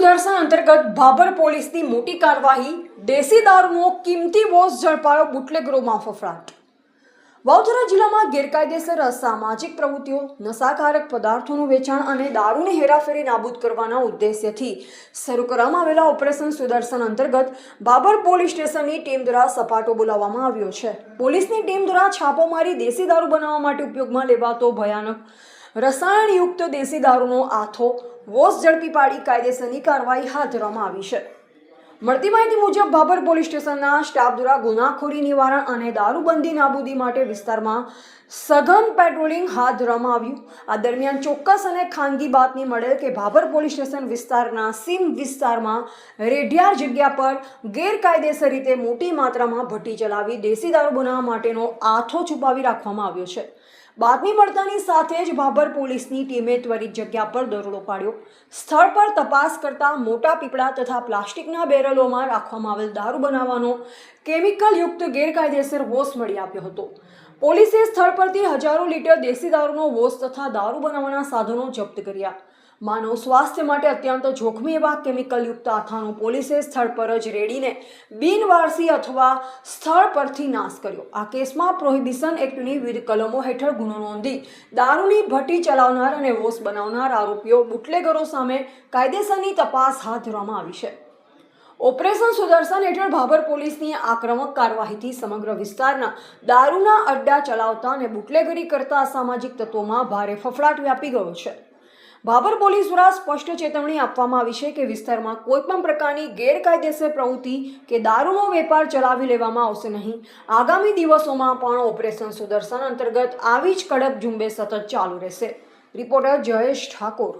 સુદર્શન અંતર્ગત ભાભર પોલીસની મોટી કાર્યવાહી, દેશી દારૂનો કિંમતી બોસ ઝડપાયો, બુટલેગરોમાં ફફડાટ। વાવથરા જિલ્લામાં ગેરકાયદેસર અસામાજિક પ્રવૃત્તિઓ, નશાકારક પદાર્થોનું વેચાણ અને દારૂની હેરાફેરી નાબૂદ કરવાના ઉદ્દેશ્યથી શરૂ કરવામાં આવેલા ઓપરેશન સુદર્શન અંતર્ગત ભાભર પોલીસ સ્ટેશનની ટીમ દ્વારા સપાટો બોલાવવામાં આવ્યો છે। પોલીસની ટીમ દ્વારા છાપો મારી દેશી દારૂ બનાવવા માટે ઉપયોગમાં લેવાતો ભયાનક રસાયણયુક્ત દેશી દારૂનો આથો વોશ ઝડપી પાડી કાયદેસરની કાર્યવાહી હાથ ધરવામાં આવી છે। મળતી માહિતી મુજબ ભાભર પોલીસ સ્ટેશનના સ્ટાફ દ્વારા ગુનાખોરી નિવારણ અને દારૂબંધી નાબૂદી માટે વિસ્તારમાં સઘન પેટ્રોલિંગ હાથ ધરવામાં આવ્યું। આ દરમિયાન ચોક્કસ અને ખાનગી બાતમી મળેલ કે ભાભર પોલીસ સ્ટેશન વિસ્તારના સીમ વિસ્તારમાં રેઢિયાર જગ્યા પર ગેરકાયદેસર રીતે મોટી માત્રામાં ભઠ્ઠી ચલાવી દેશી દારૂ બનાવવા માટેનો આથો છુપાવી રાખવામાં આવ્યો છે। બાતમી મળતાની સાથે જ ભાભર પોલીસની ટીમે ત્વરિત જગ્યા પર દરોડો પાડ્યો। સ્થળ પર તપાસ કરતા મોટા પીપળા તથા પ્લાસ્ટિકના બેરલોમાં રાખવામાં આવેલ દારૂ બનાવવાનો કેમિકલયુક્ત ગેરકાયદેસર વોશ મળી આવ્યો હતો। પોલીસે સ્થળ પરથી હજારો લીટર દેશી દારૂનો વોશ તથા દારૂ બનાવવાના સાધનો જપ્ત કર્યા। માનવ સ્વાસ્થ્ય માટે અત્યંત જોખમી એવા કેમિકલયુક્ત આથાનો પોલીસે સ્થળ પર જ રેડીને બિનવારસી અથવા સ્થળ પરથી નાશ કર્યો। આ કેસમાં પ્રોહિબિશન એક્ટની વિવિધ કલમો હેઠળ ગુનો નોંધી દારૂની ભઠ્ઠી ચલાવનાર અને વોશ બનાવનાર આરોપીઓ બુટલેગરો સામે કાયદેસરની તપાસ હાથ ધરવામાં આવી છે। ઓપરેશન સુદર્શન હેઠળ ભાભર પોલીસની આક્રમક કાર્યવાહીથી સમગ્ર વિસ્તારના દારૂના અડ્ડા ચલાવતા અને બુટલેગરી કરતા અસામાજિક તત્વોમાં ભારે ફફડાટ વ્યાપી ગયો છે। ભાભર પોલીસ દ્વારા સ્પષ્ટ ચેતવણી આપવામાં આવી છે કે વિસ્તારમાં કોઈપણ પ્રકારની ગેરકાયદેસર પ્રવૃત્તિ કે દારૂનો વેપાર ચલાવી લેવામાં આવશે નહીં। આગામી દિવસોમાં પણ ઓપરેશન સુદર્શન અંતર્ગત આવી જ કડક ઝુંબેશ સતત ચાલુ રહેશે। રિપોર્ટર જયેશ ઠાકોર।